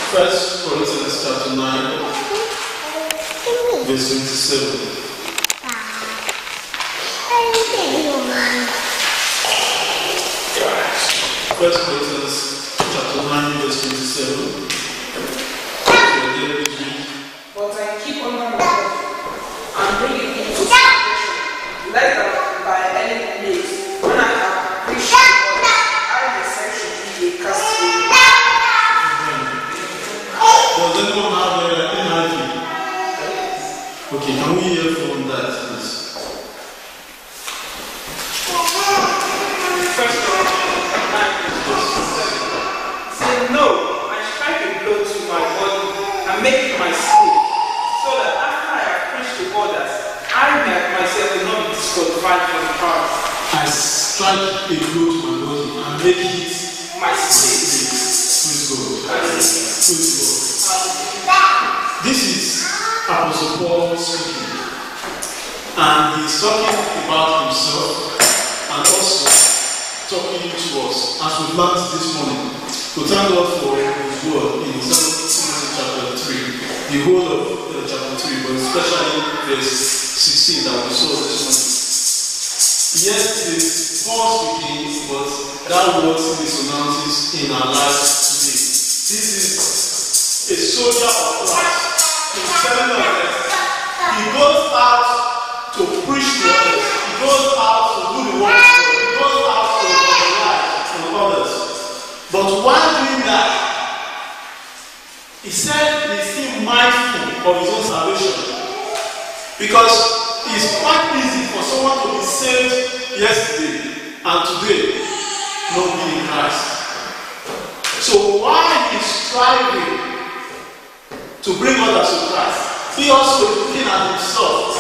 1 Corinthians chapter 9, verse 27. First Corinthians chapter 9, verse 27. But I keep on my mouth and bring it into subjection, lest that by any means, when I have preached to others, I myself should be a castaway. Does anyone have NIV? Okay, can we hear from that, please? First Corinthians 9, verse 27. Say, no, I strike a blow to my body and make it my slave, so that after I have preached to others, I myself will not be disqualified from the past. I strike a blow to my body and make it My slave. Praise God. Hallelujah. Praise God. This is Apostle Paul speaking, and he's talking about himself and also talking to us as we learned this morning. So thank God for his word in 2 Timothy chapter 3, the whole of chapter 3, but especially verse 16 that we saw this morning. Yes, it is Paul speaking, but that word resonates in our lives today. This is a soldier of Christ. He's telling us that he goes out to preach to others. He goes out to do the work of God. He goes out to evangelize to others. But while doing that, he said he's still mindful of his own salvation. Because it's quite easy for someone to be saved yesterday and today not being in Christ. So while he's striving to bring others to Christ, he also is looking at himself.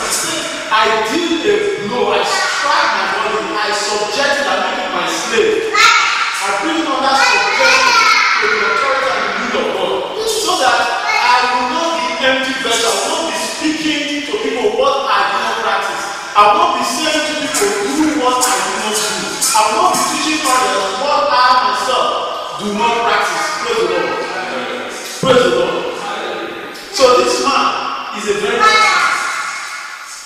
I did a blow, I strike my body, I subject and make it my slave. I bring others subjection to the authority and the will of God, so that I will not be empty vessel. I will not be speaking to people what I do not practice. I will not be saying to people do what I do not do. I will not be teaching others what I myself do not practice. Praise the Lord. Praise the Lord. So this man is a very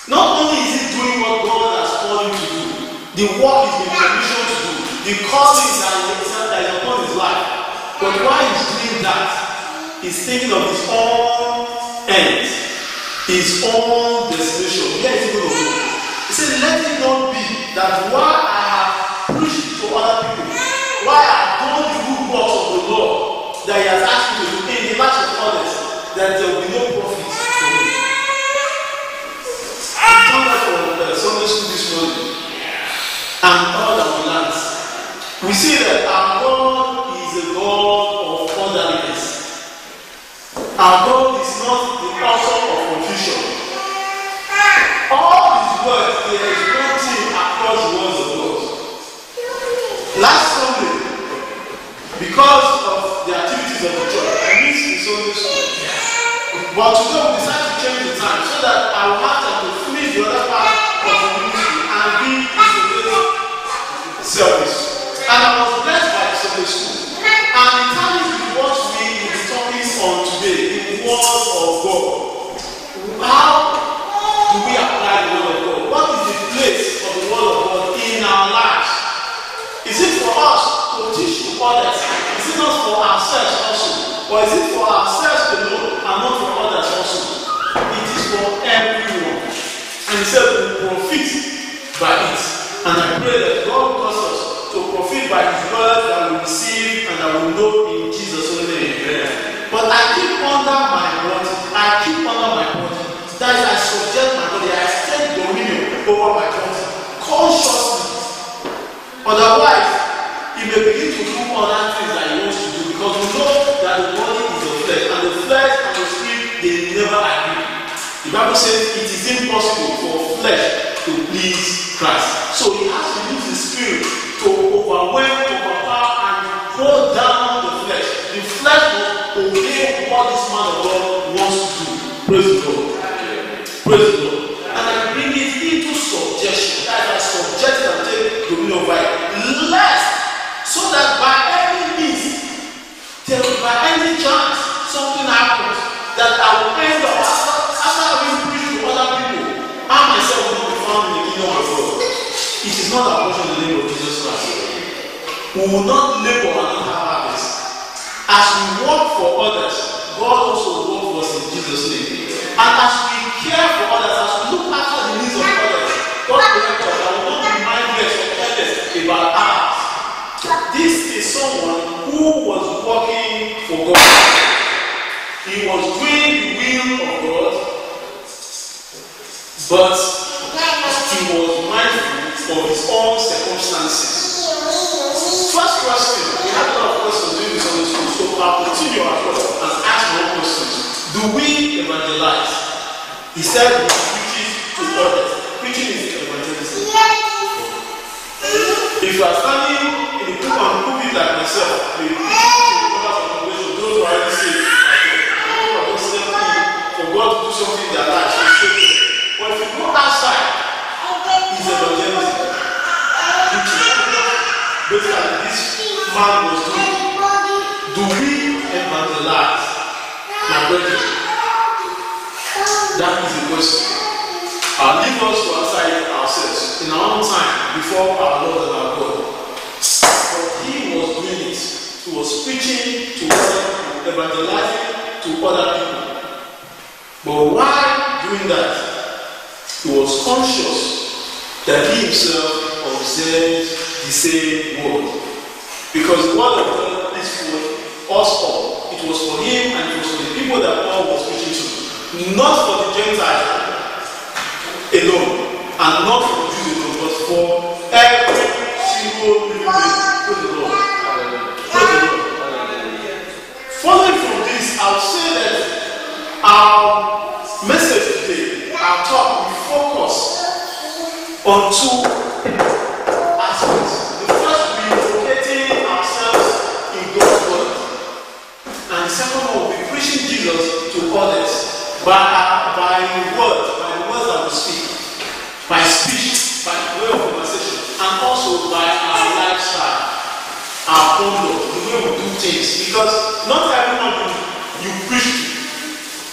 not only is he doing what God has called him to do, the work he's been commissioned to do, the calling that is upon his life, but while he's doing that, he's thinking of his own end, his own destination. Where is he going to go? He said, let it not be that while I have preached to other people, while I have done the good works of the Lord that he has asked me to do in the lives of others, that there will be no profit for me. We come back from Sunday school this morning, and all our lands, we see that our God is a God of orderliness. Our God is not the author of confusion. All his words, there is one thing across the words of God. Last Sunday, because of the activities of the church, I missed the Sunday school. But today we decided to change the time so that I will have time to finish the other part of the ministry and be in the service. And I was blessed by the Sunday school. And the time is what we will be talking on today, the word of God. How do we apply the word of God? What is the place of the word of God in our lives? Is it for us to teach to others? Is it not for ourselves also? Or is it for ourselves alone and not for others also? It is for everyone. And he said we will profit by it. And I pray that God will cause us to profit by his word that we receive and that we know in Jesus' name. But I keep under my body. That is, I subject my body. I take dominion over my body consciously. Otherwise, he may begin to do other things that he wants to do, because we know that the body is the flesh, and the flesh and the spirit, they never agree. The Bible says it is impossible for flesh to please Christ. So he has to use the spirit to overwhelm, overpower, and hold down the flesh. The flesh will obey what this man of God wants to do. Praise the Lord. Praise the Lord. And I bring it into subjection. That I subject and take dominion over it. Lest, so that by any means, by any chance, that I will end up after having preached to other people, I myself will not be found in the kingdom of God. It is not our portion in the name of Jesus Christ. We will not labor and not have harvest. As we work for others, God also will work for us in Jesus' name. And as we care for others, as we look after the needs of others, God will help us. I will not be mindless or careless about ours. This is someone who was working for God. He was doing the will of God, but he was mindful of his own circumstances. First question, we have a lot of questions during this Sunday school, so I'll continue as well and ask more questions. Do we evangelize? He said we preach to others. Preaching is evangelism. If you are standing in the pulpit like myself, you preach to the members of the congregation, those who are already saved, for God to do something in their lives. But if you go outside, it's evangelism. Basically, this man was doing. Do we evangelize? My brethren, that is the question. I'll leave us to answer it ourselves in our own time before our Lord and our God. But he was doing it. He was preaching to other people, evangelizing to other people. But while doing that, he was conscious that he himself observed the same word. Because the word of God is for us all. It was for him and it was for the people that Paul was preaching to. Not for the Gentiles alone, and not for the Jews alone, but for every single living being. Praise the Lord. Praise the Lord. Following from this, I'll say that our message today, our talk, will focus on two aspects. The first will be locating ourselves in God's word, and the second one will be preaching Jesus to others by words that we speak, by speech, by way of conversation, and also by our lifestyle, our conduct, the way we do things. Because not everyone you preach to,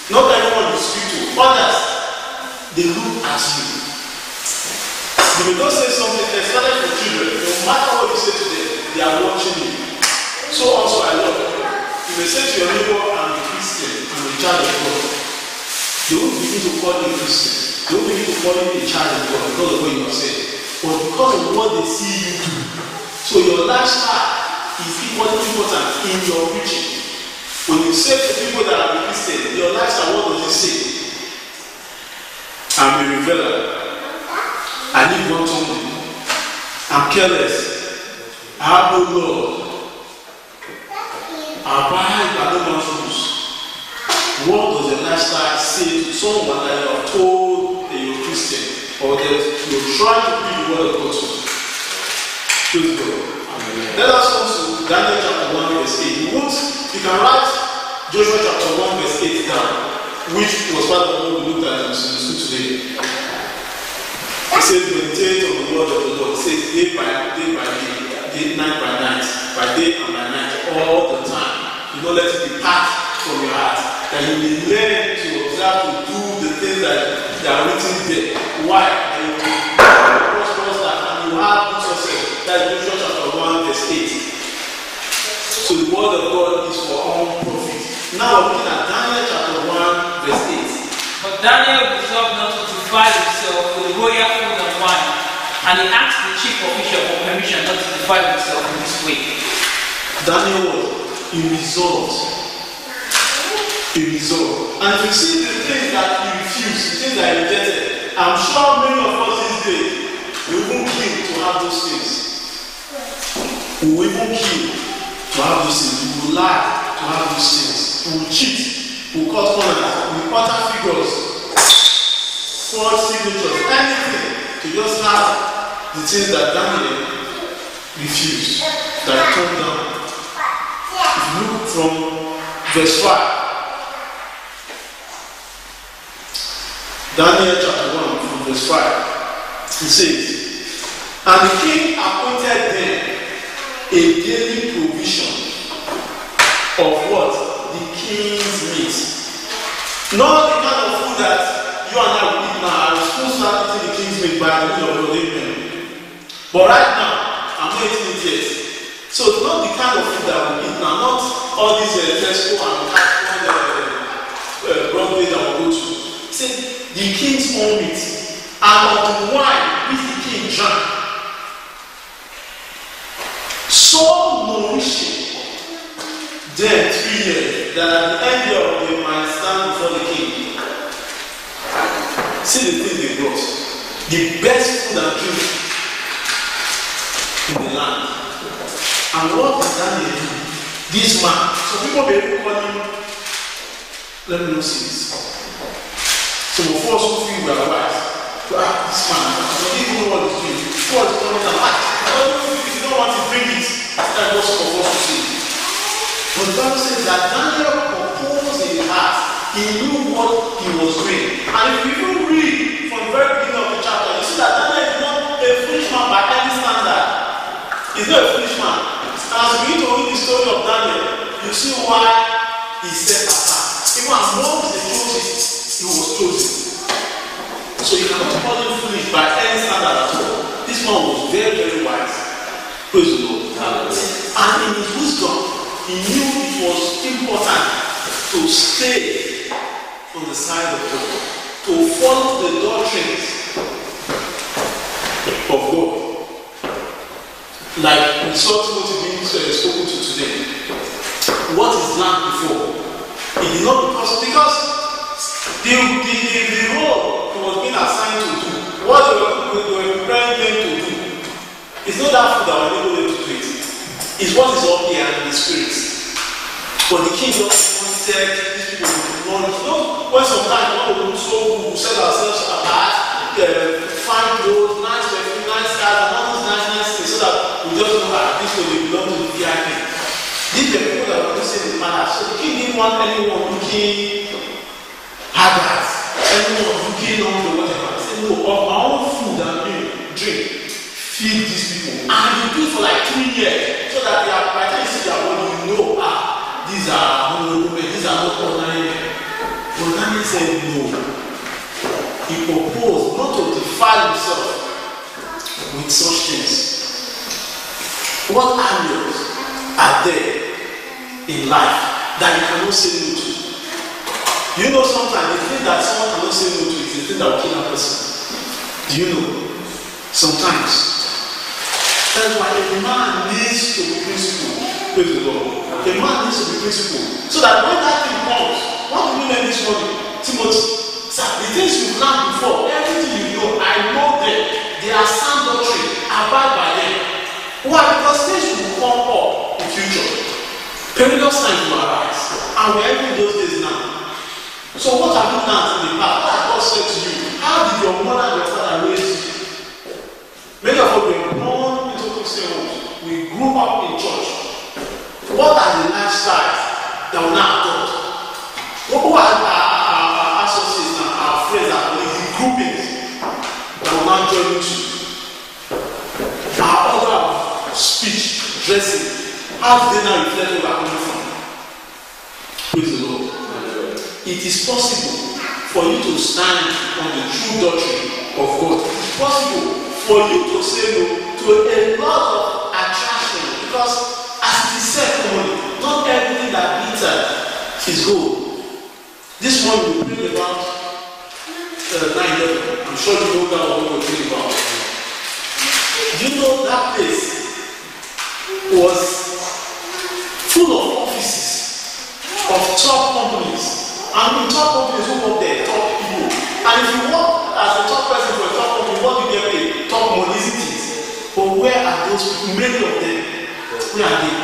not everyone you speak to, others, they look at you. You may not say something, especially for children, no matter what you say to them, they are watching you. So also I love you. You may say to your neighbor, I'm a Christian, I'm a child of God. They won't begin to call you a Christian. They won't begin to call you a child of God because of what you have said. But because of what they see you do. So your lifestyle is important in your preaching. When you say to people that are Christian, your lifestyle, what does it say? I'm a reveler. I live wantonly. I'm careless. I have no Lord. I abide by no man's rules. What does the lifestyle say to someone that you have told that you're Christian or that you're trying to preach the word of God to? Praise God. Let us come to Daniel chapter 1 verse 8. You can write Joshua chapter 1 verse 8 down, which was part of what we looked at in the school today. It says, meditate on the word of the Lord. It says, day by day, night by night, by day and by night, all the time. You don't let it depart from your heart. That you will learn to observe to do the things that are written there. Why? And you will prosper that and you have good success. That is Joshua chapter 1 verse 8. So the word of God is for all profit. Now looking at Daniel chapter 1 verse 8. But Daniel resolved not to defile himself with the royal food and wine, and he asked the chief official for permission not to defile himself in this way. Daniel, he resolved. He resolved. And if you see the things that he refused, the things that he rejected, I'm sure many of us these days we won't kill to have those things. We will even kill to have those things. We will lie to have those things. We will cheat. We will cut corners. We will utter figures, false signatures, anything to just have the things that Daniel refused, that he turned down. If you look from verse 5. Daniel chapter 1 from verse 5. It says, and the king appointed them a daily provision of what? The king's meat, Not the kind of food that you and I will eat now. I was supposed to start eating the king's meat by the middle of your day. But right now, I'm not eating it yet. So it's not the kind of food that we eat now. Not all these Tesco and Broadway that we go to. See, the king's own meat and of the wine which the king drank. So nourishing. Then 3 years that at the end of they might stand before the king. See the thing they brought. The best food and drink in the land. And what did Daniel do? This man. So people may call him. Let me not see this. So before some feel we are wise. This man, I don't even know what he's doing. What is coming out? I don't know if you don't want to bring it. That's what some of us will say. But the Bible says that Daniel proposed in his heart. He knew what he was doing. And if you even read from the very beginning of the chapter, you see that Daniel is not a foolish man by any standard. He's not a foolish man. And as we need to read the story of Daniel, you see why he set apart. Even among the chosen, he was chosen. So you cannot call him foolish by any standard at all. This man was very, very wise. Praise the Lord. And in his wisdom, he knew it was important to stay on the side of God, to follow the doctrines of God. Like we saw Timothy being spoken to today. What is land before? It did not because the role he was being assigned to do, what they were preparing them to do, it's not that food that will enable them to do it. It's what is up here in the spirit. But the king just said these people will not. You know, when sometimes one of them so we set ourselves apart, find clothes, nice perfume, nice cars, and all those nice things, so that we just know that this will belong to the VIP. These are people that were saying the palace. So the king didn't want anyone looking haggard, anyone looking on the whatever. He said, no, of my own food and drink, feed these people. And you do it for like 3 years, so that they are, by the time you see their body, you know, these are honorable men, these are not ordinary men. But Daniel said no. He proposed not to defile himself with such things. What areas are there in life that you cannot say no to? You know, sometimes the thing that someone cannot say no to is the thing that will kill a person. Do you know? Sometimes. That's why a man needs to be principled. Praise the Lord. A man needs to be principled. So that when that thing comes, what do we learn this morning? Timothy, sir, the things you've learned before, everything you know, I know them. They are sound doctrine. Abide by them. Why? Because things will come up in future. Perilous times will arise. And we're in those days now. So what have you learned in the past? What has God said to you? How did your mother and your father raise you? Many of us were born into Christian homes. We grew up in church. What are the lifestyles that we now adopt? Who are our associates now, our friends, our colleagues, the groupings that we now join into? Our order of speech, dressing, how do they now reflect where we are coming from? Praise the Lord. It is possible for you to stand on the true doctrine of God. It is possible for you to say no to a lot of attraction, because as it is said commonly, not everything that glitters is gold. This one we bring about 9/11. I'm sure you know that what we're talking about. Do you know that place was full of offices of top companies? I mean, top companies who work there, top people. And if you work as a top person for a top company, what do you get paid? Top money, isn't it? But where are those people? Many of them. Where are they?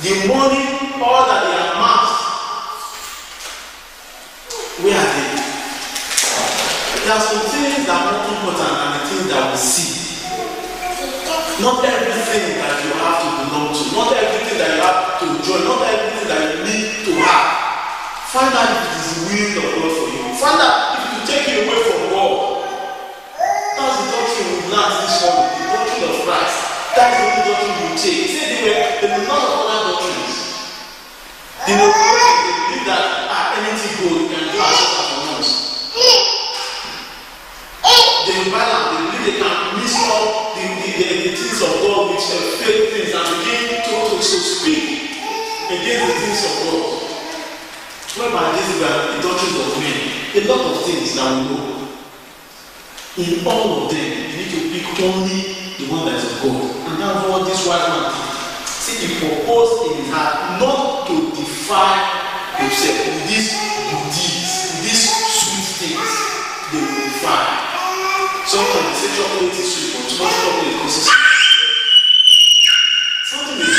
The money, all that they are amassed. Where are they? There are some things that are more important than the things that we see. Not everything that you have to belong to, not everything that you have to enjoy, not everything that you need to have. Find out if it is the will of God for you. Find out if it will take you away from God. That's the doctrine we learned this morning, the doctrine of Christ. That's the only doctrine you take. Say there were a lot of other doctrines. They believe that anything good, you can do as much as you want. They balance, they believe they can mix up the things of God with fake things and begin to speak against the things of God. Whereby these are the doctrines of men, a lot of things that we know. In all of them, you need to pick only the one that is of God. And that's what this wise man did. See, he proposed in his heart not to defy himself with these goodies, with these sweet things they will defy. Sometimes they say chocolate is sweet, but too much chocolate causes something is.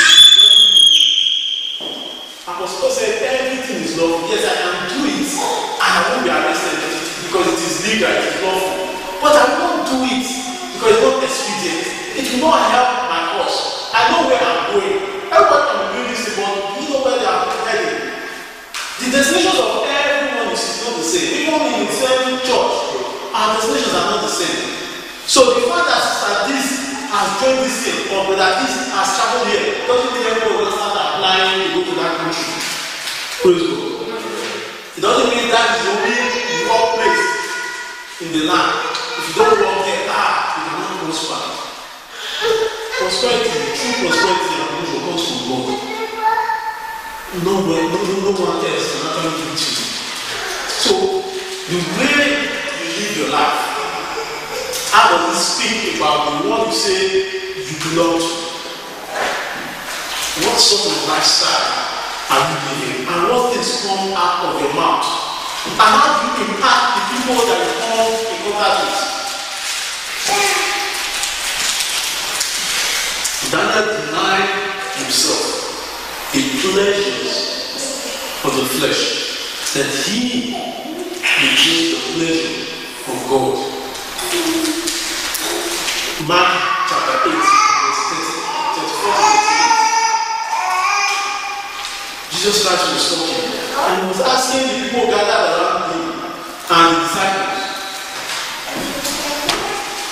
Apostle said everything is lawful. Yes, I can do it and I won't be arrested because it is legal, it is lawful. But I won't do it because it's not expedient. It will not help my cause. I know where I'm going. Everybody can be doing this, but you know where they are heading. The destinations of everyone is not the same. Even in the same church, our destinations are not the same. So the fact that this has joined this thing, or that this has traveled here, doesn't mean everyone will start applying to go to that country. Praise God. It doesn't mean that is the only workplace in the land. If you don't work there, you cannot prosper. Prosperity, true prosperity, comes from God. No one else can actually give it to you. So, the way you live your life, how does it speak about the one you say you belong to? What sort of lifestyle are you living? And what things come out of your mouth? And how do you impact the people that you come in contact with? Daniel denied himself the pleasures of the flesh, that he became the pleasure of God. Mark chapter 8, verse 34-38. Jesus Christ was talking and he was asking the people gathered around him and the disciples.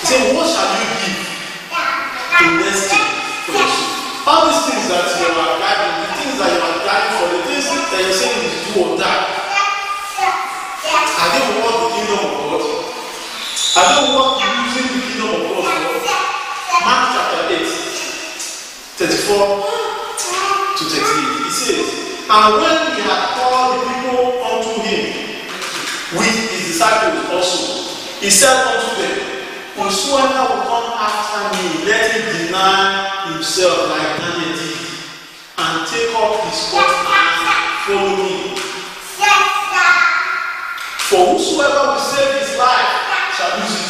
He said, what shall you give in next thing for your soul? All these things that you are guiding, the things that you are guiding for, the things that you're saying is do or die, are they worth the kingdom of God? Are they worth using the kingdom of God for? Mark chapter 8, 34-38. He says, and when he had called the people unto him with his disciples also, he said unto them, whosoever will come after me, let him deny himself like Daniel did, and take up his cross and follow me. For whosoever will save his life shall lose it.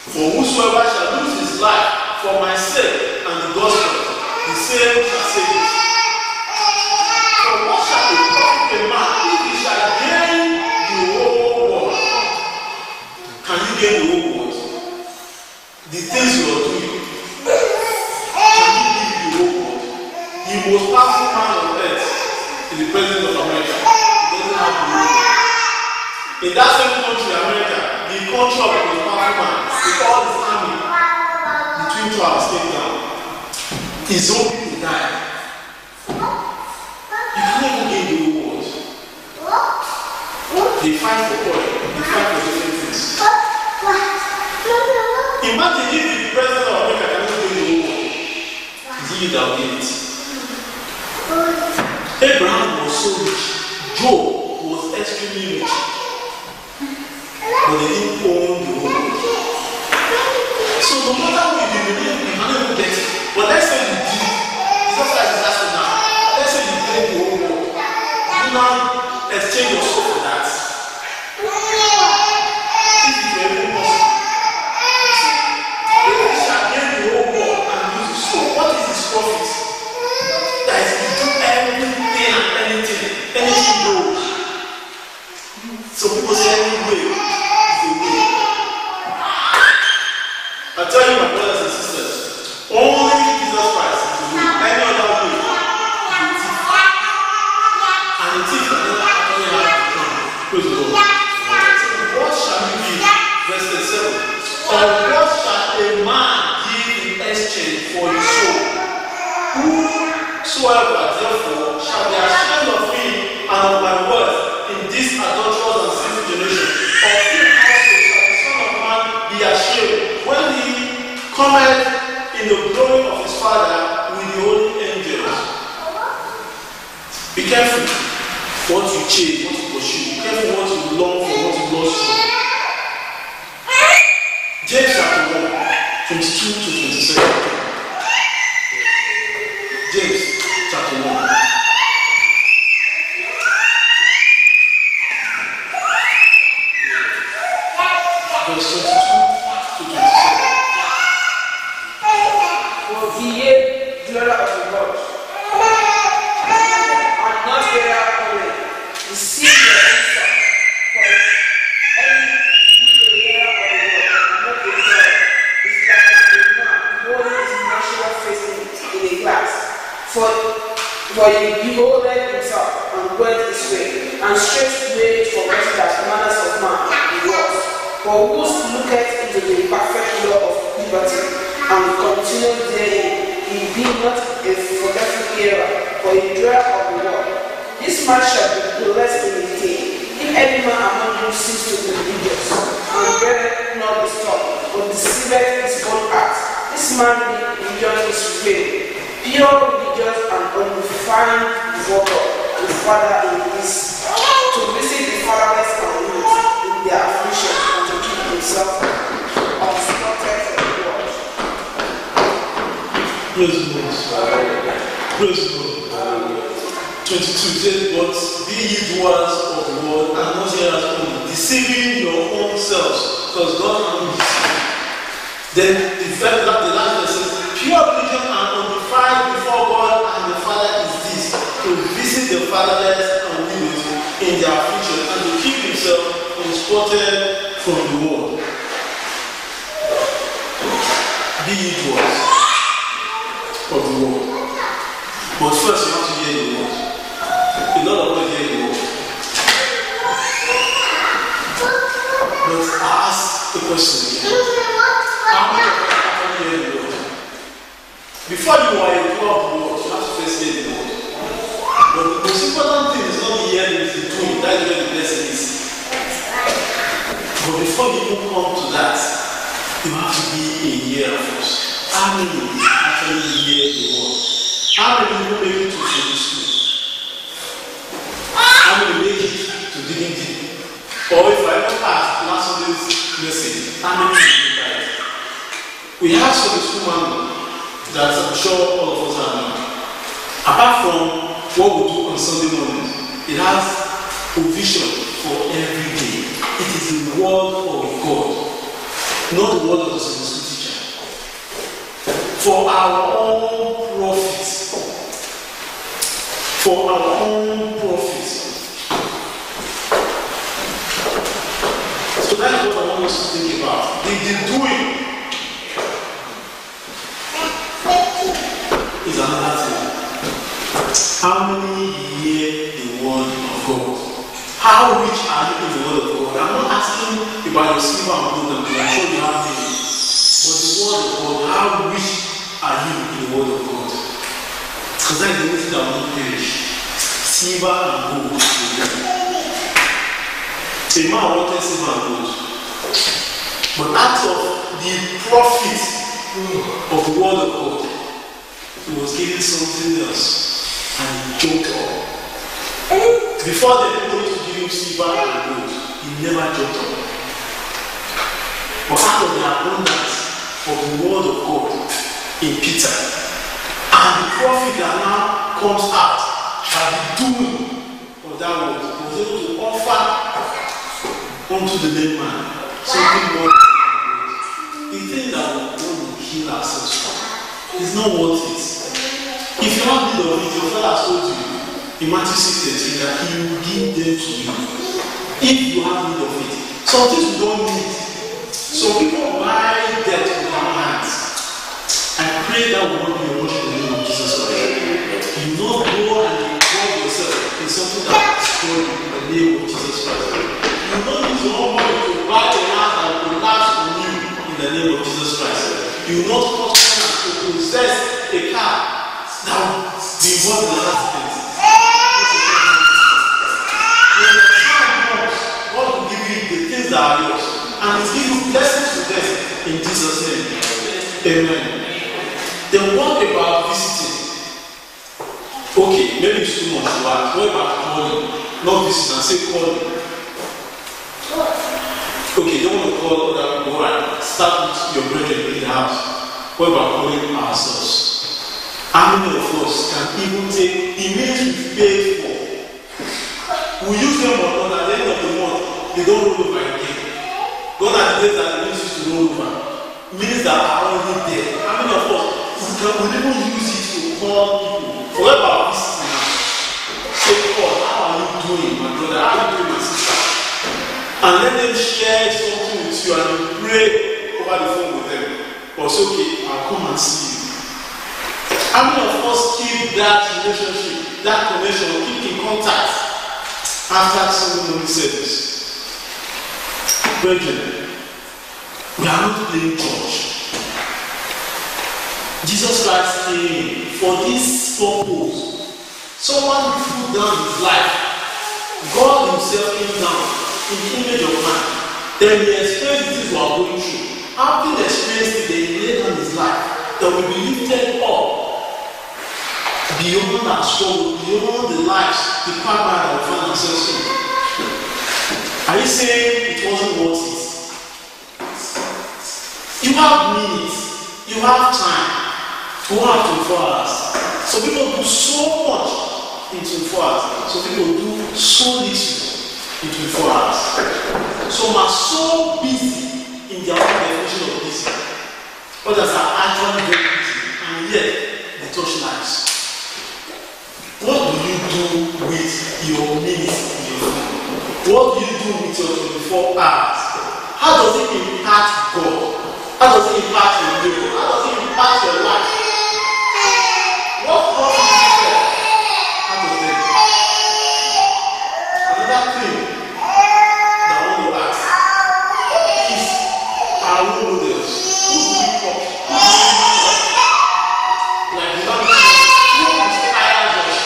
For whosoever shall lose his life for my sake and the gospel, the same shall save it. For what shall it profit a man if he shall gain the whole world? Can you gain the whole world? The things you are doing, can you give the whole world? The most powerful man on earth is the president of America. He doesn't have the whole world. In that same country, America, the country of the most powerful man, with all his army, the twin towers came down. His own people died. You can't even gain the whole world. They fight for oil, they fight for different things. Imagine if the president of America cannot gain the whole world. It's you that will gain it. Abraham was so rich. Job was extremely rich. But they didn't own the whole world. So no matter what you believe, you cannot even get it. But let's say you did. It's just like disaster now. Let's say you gain the whole world. You now exchange your soul for that. If it's very possible. If you shall gain the whole world and lose his soul, what is his profit? That is to do everything and anything goes. So people say anyway. I tell you, my brothers and sisters, only Jesus Christ is the way. Any other way is a thief. And the thief can never actually have the crown. Praise the Lord. What shall you give? Verse 37. Or what shall a man give in exchange for his soul? Whosoever therefore shall be ashamed of me and of my words in this adulterous and sinful generation, of him also shall the Son of Man be ashamed, when he cometh in the glory of his Father with the holy angels. Be careful what you chase, what you pursue. Be careful what you long for, what you lust for. James chapter 1, 22 to 27. James chapter 1. Verse 22 to 27. For be ye dweller of the world, and not hearer only, deceive yourself. For any hearer of the word, and not a doer, is like a man holding his natural face in a glass. For he beholdeth himself, and went his way, and straightway forgot that manners of man he was. For who looketh into the perfect law of liberty, and continued therein, he be not a forgetful hearer, but a doer of the word. This man shall be blessed in his day. If any man among you seems to be religious, and beareth not the stuff, but deceiveth his own heart, this man religion is vain. Pure religious and undefiled before God, the Father in this, to visit the fatherless and widows in their affliction, and to keep himself unspotted from the world. Praise the Lord. Praise the Lord. 22 says, but be ye doers of the word, and not hearers only, deceiving your own selves, because God will deceive. Then the last verse says, pure religion and undefiled before God and the Father is this, to visit the fatherless and widows in their affliction, and to keep himself unspotted from the world. Be ye doers of the word. But first you have to hear the word. A lot of us hear the word. But I ask the question again. How many of us actually hear the word? Before you are a doer of the word, you have to first hear the word. But the most important thing is not the hearing, it's the doing. That's where the blessing is. But before you even come to that, you have to be a hearer first. How many actually hear the word? How many people make it to Sunday school? How many make it to digging deep? Or if I ever ask last Sunday's message, how many people do that? We have Sunday school manual that I'm sure all of us have known. Apart from what we do on Sunday morning, it has provision for every day. It is the word of God, not the word of the Sunday school teacher. For our own profit. For our own profit. So that's what I want us to think about. The doing is another thing. How many hear the word of God? How rich are you in the word of God? I'm not asking about your silver and gold, I'm sure you have many. But the word of God, how rich are you in the word of God? Because that is the only thing that will not perish. Silver and gold. A man wanted silver and gold. But out of the profit of the word of God, he was given something else. And he jumped up. Before the people used to give him silver and gold, he never jumped up. But out of the abundance of the word of God in Peter, and the profit that now comes out by the doing of that word, he was able to offer unto the lame man something more than gold. The thing that will heal ourselves from is not worth it. If you have need of it, your father has told you in Matthew 6:13 that he will give them to you. If you have need of it. Some things you don't need. So people buy debt with their hands. I pray that will not be your portion in the name of Jesus Christ. You will not go and involve yourself in something that will destroy you in the name of Jesus Christ. You will not use your own money to buy a house that will collapse on you in the name of Jesus Christ. You will not cause someone to possess a car that will be involved in an accident. When the car and He give you blessings to them in Jesus' name. Amen. Then what about visiting? Okay, maybe it's too much to ask. What about calling? Not visit and say calling. Okay, don't want to call other people. Alright, start with your brethren in the house. What about calling ourselves? How many of us can even take the minutes we paid for? We use them or not, at the end of the month, they don't roll over again. Gone are the days that the minutes used to roll over. Minutes that are already there. How many of us we even use it to call people? Forget about this now. Say, God, how are you doing, my brother? How are you doing, my sister? And let them share something with you and you pray over the phone with them. But it's okay, I'll come and see you. How many of us keep that relationship, that connection, keep in contact after Sunday morning service? Brethren, we are not playing church. Jesus Christ came for this purpose. Someone who threw down his life. God Himself came down in the image of man. Then He experienced the things we are going through. Having experienced it, He laid down His life that will be lifted up beyond our struggle, beyond the lives, the power that we find ourselves in. Are you saying it wasn't worth it? You have minutes, you have time, you have 24 hours. Some people do so much in 24 hours. Some people do so little in 24 hours. Some are so busy in their own definition of busy. Others are actually very busy, and yet they touch lives. What do you do with your minutes in your phone? What do you do with your 24 hours? How does it impact God? How does it impact your neighbor? How does it impact your life? What profit is there out of them? Another thing that I want to ask is our role models. Who do we copy? Like the man who inspires us,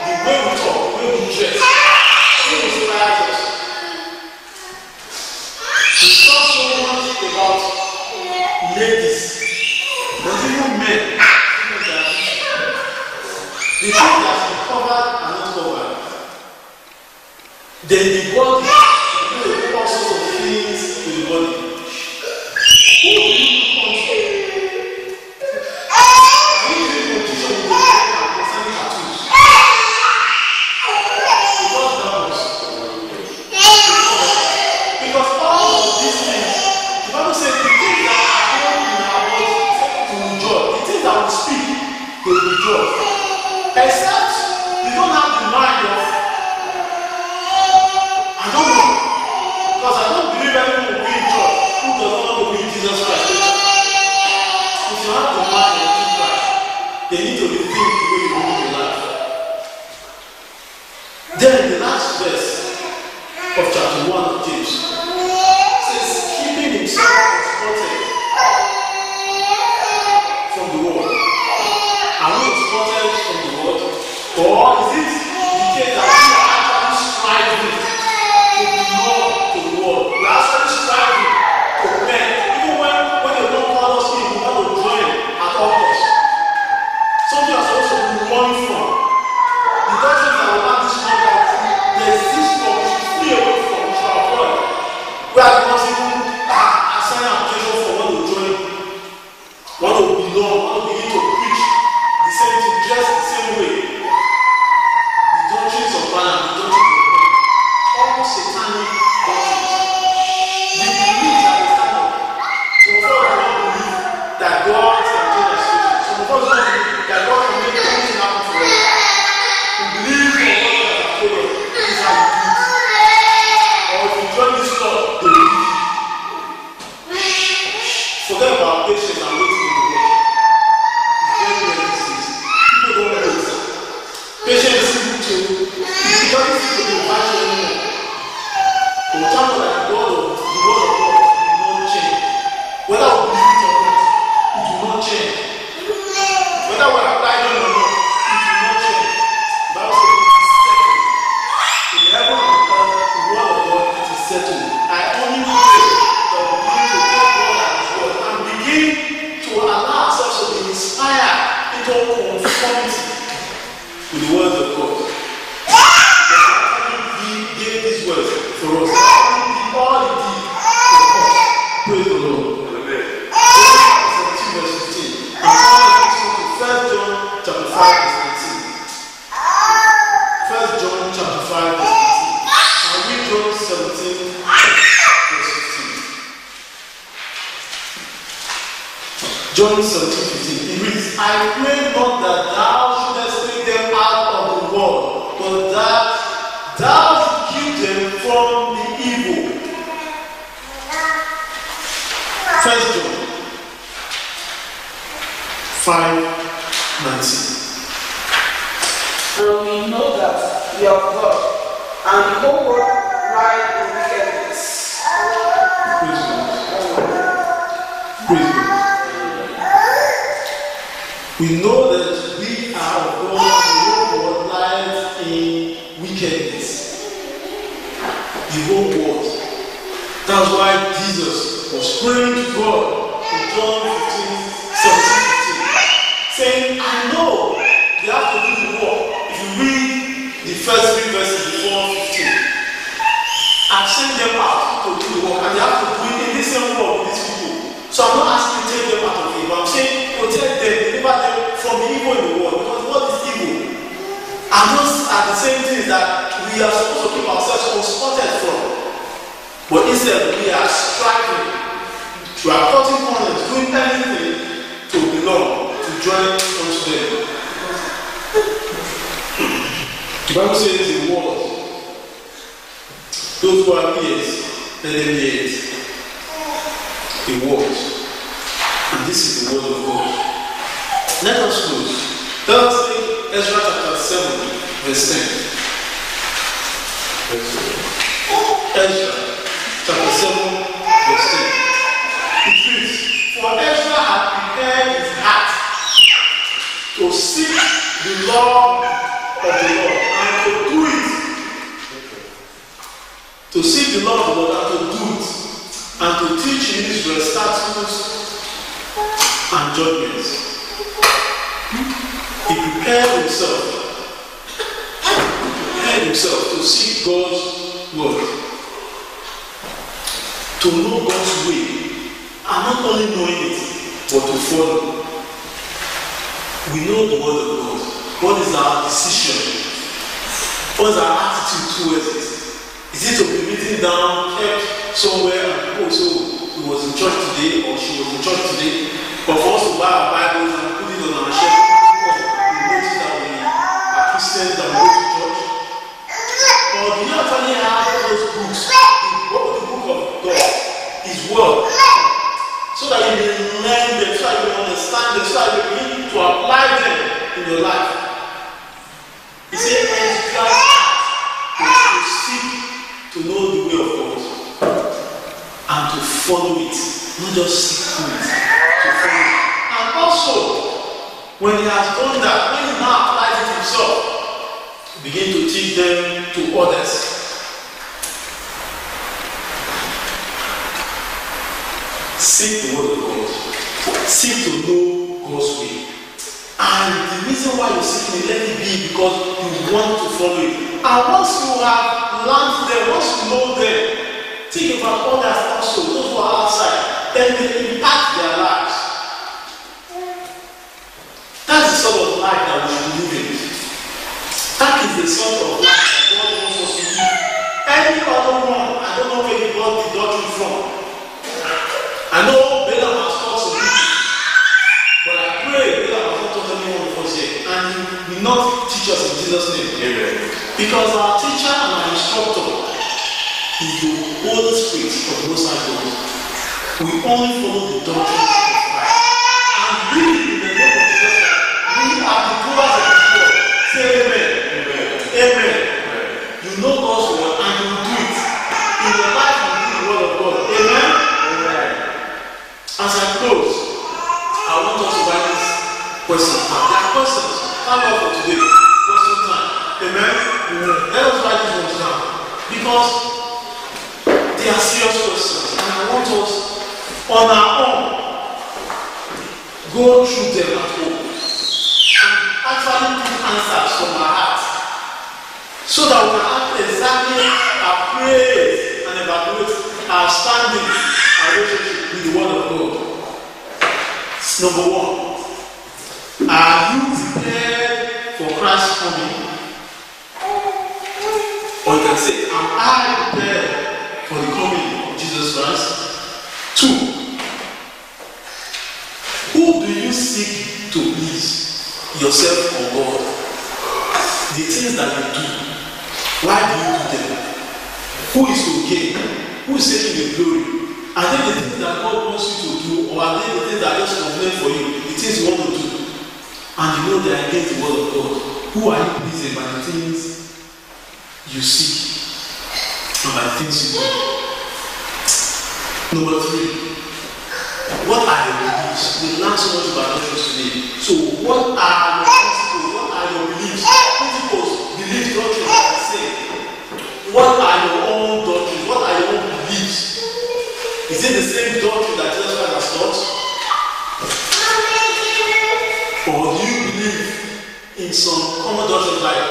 the way we talk, the way we dress, who inspires us. We talk so much about ladies, but even men. The things that are covered are not covered. Then the body, you do all sorts of things to the body. Who do you look unto? Are you doing competition with the people concerning tattoos? Because that was. Because all of these things, the Bible says the things that are done in our body to enjoy, the things that we speak, they will be judged. Except you don't have the mind of, I don't know, because I don't believe anyone will be in church who does not want to be in Jesus Christ. If you have the mind of Jesus Christ, they need to rethink the way you live your life. Then the last verse of chapter 1 of James says, keeping himself unspotted from the world. Are we exported from the world? Or is it the case that we are actually striving to belong to the world? We are actually striving to men. Even when they don't call us in, we want to join at all costs. Something has also been running from. The doctrines that will have this one that there is this from which we flee away from, which we avoid. We are not even assigning application for one to join, one to belong, one to begin to preach. The same thing, just the same way. The doctrines of Balaam, the doctrines of God, all satanic doctrines. The belief that they stand up. Some of us don't believe that God can change our situation. Some of us don't believe that God can make anything happen for us. We believe in what God has told us. This is how we do it. Or if you join this club, they will leave you. Forget about patience and waiting in the Lord. Patience is simple too. It's very simple to invite you anymore. The time that God of the word of God will not change. Whether we believe it or not, it will not change. Whether we apply it or not, it will not change. The Bible says it is settled. In heaven and earth, the word of God it is settled. I only pray that conformity with the words of God. He gave these words for us. All he did for us. Praise the Lord. Amen. 17 verse 15. And now 1 John chapter 5 verse 19. 1 John chapter 5 verse 19. And read John 17 verse 15. John 17:15. It reads, I pray not that thou shouldest take them out of the world, but that thou should keep them from the evil. 1 John 5:19. And we know that we are of God, and the whole world lies in wickedness. Praise God. Praise God. We know that we are of God, and the whole world lies in wickedness. The whole world. That's why Jesus was praying to God in John 15:17, saying, I know they have to do the work. If you read the first 3 verses before 15, I've sent them out to do the work, and they have to do it in the same work with these people. So I'm not asking you to take them out of evil. I'm saying protect them, deliver them from the evil in the world. Because what is evil? And those are the same things that we are supposed to keep ourselves unspotted from. But instead, we are striving, we are cutting corners, doing anything to belong, to join unto them. The Bible says the word, those who have ears, let them hear it. The word. And this is the word of God. Let us close. Let us take Ezra chapter 7, verse 10. Ezra chapter 7, verse 10. It reads, for Ezra had prepared his heart to seek the law of the Lord and to do it. To seek the law of the Lord and to do it. And to teach in Israel statutes and judgments. He prepared himself to seek God's word, to know God's way, and not only knowing it, but to follow. We know the word of God. What is our decision? What is our attitude towards it? Is it to be written down, kept somewhere, and people say, he was in church today, or she was in church today, or for us to buy our Bibles and put it on our shelf because we notice that we are Christians and we go to church? Or do you actually have those books, the book of God, His word, so that you may learn them, so that you may understand them, so that you begin to apply them in your life? He said, Ezra to seek to know the way of God and to follow it, not just seek to it, to follow it. And also, when he has done that, when he now applies it himself, begin to teach them to others. Seek the word of God. Seek to know God's way. And the reason why you're seeking it, let it be because you want to follow it. And once you have learned them, once you know them, think about others also, those who are outside, then they impact their lives. That's the sort of life that we should live in. That is the sort of life that God wants us to live. Any other one, I don't know where he got the doctrine from. I know Balaam has taught some people, but I pray Balaam has not taught anyone of us yet, and he will not teach us in Jesus' name. Amen. Because our teacher and our instructor is the Holy Spirit of the Most High God. We only follow the doctrine of Christ. And we, in the name of Jesus, we are the doers of His word. Say amen. Amen. Amen. Amen. You know God's word and you will do it. In your life, you do the word of God. Amen. Amen. As I close, I want us to write this question down. There are questions. Thank God for today. Question time. Amen. Amen. Let us write these ones down. Because they are serious questions. And I want us, on our own, go through them at home. And actually took answers from our heart so that we can act exactly appraise and evaluate our standing, our relationship with the Word of God. Number one, are you prepared for Christ's coming? Or you can say, am I prepared for the coming of Jesus Christ? 2, who do you seek to please, yourself or God? The things that you do, why do you do them? Who is to gain? Who is taking the glory? Are they the things that God wants you to do, or are they the things that are just convenient for you, the things you want to do? And you know they are against the word of God. Who are you pleasing by the things you seek and by the things you do? Number 3, what are your beliefs? We learn so much about doctrines today. So what are your principles? What are your beliefs? Principles, beliefs, doctrines, like I say. What are your own doctrines? What are your own beliefs? Is it the same doctrine that Jesus Christ has taught? Or do you believe in some common doctrines like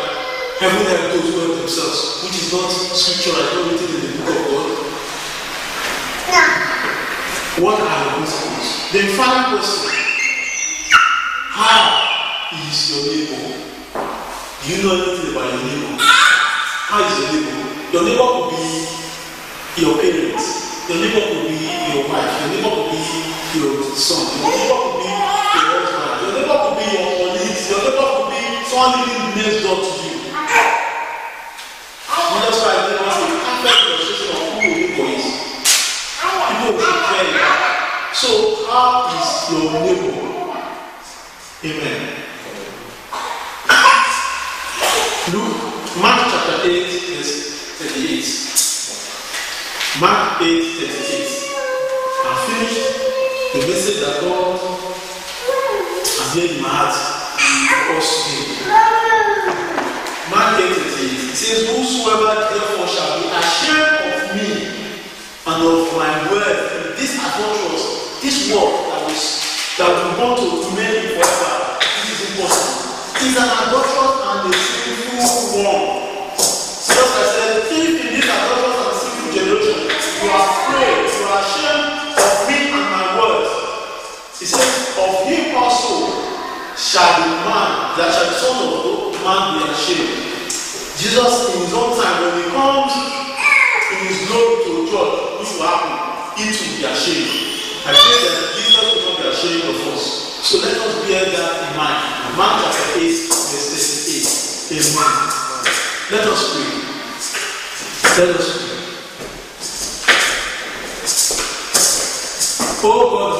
heaven help those who help themselves, which is not scriptural, it's not written in the book of God? What are your principles? The final question: how is your neighbor? Do you know anything about your neighbor? How is your neighbor? Your neighbor could be your parents. Your neighbor could be your wife. Your neighbor could be your son. Your neighbor could be your husband. Your neighbor could be your colleagues. Your neighbor could be someone living next door to you. Jesus Christ gave us a perfect illustration of who your neighbor is. People will compare it. So, how is your neighbor? Amen. Mark chapter 8, verse 38. Mark 8:38. I finished the message that God has made in my heart for us today. Mark 8:38. It says, whosoever therefore shall be ashamed of me and of my word in this adulterous, this work that we want to remain forever, this is impossible. It's an adulterous and a sinful one. So as I said, if in this adulterous and sinful generation you are afraid, you are ashamed of me and my words, he says, of him also shall the man, that shall the son of man be ashamed. Jesus in his own time, when he comes in his glory to judge, which will happen, it will be ashamed. I pray that Jesus will not be ashamed of us. So let us bear that in mind. Mark chapter 8, verse 38. Amen. Let us pray. Let us pray. Oh God,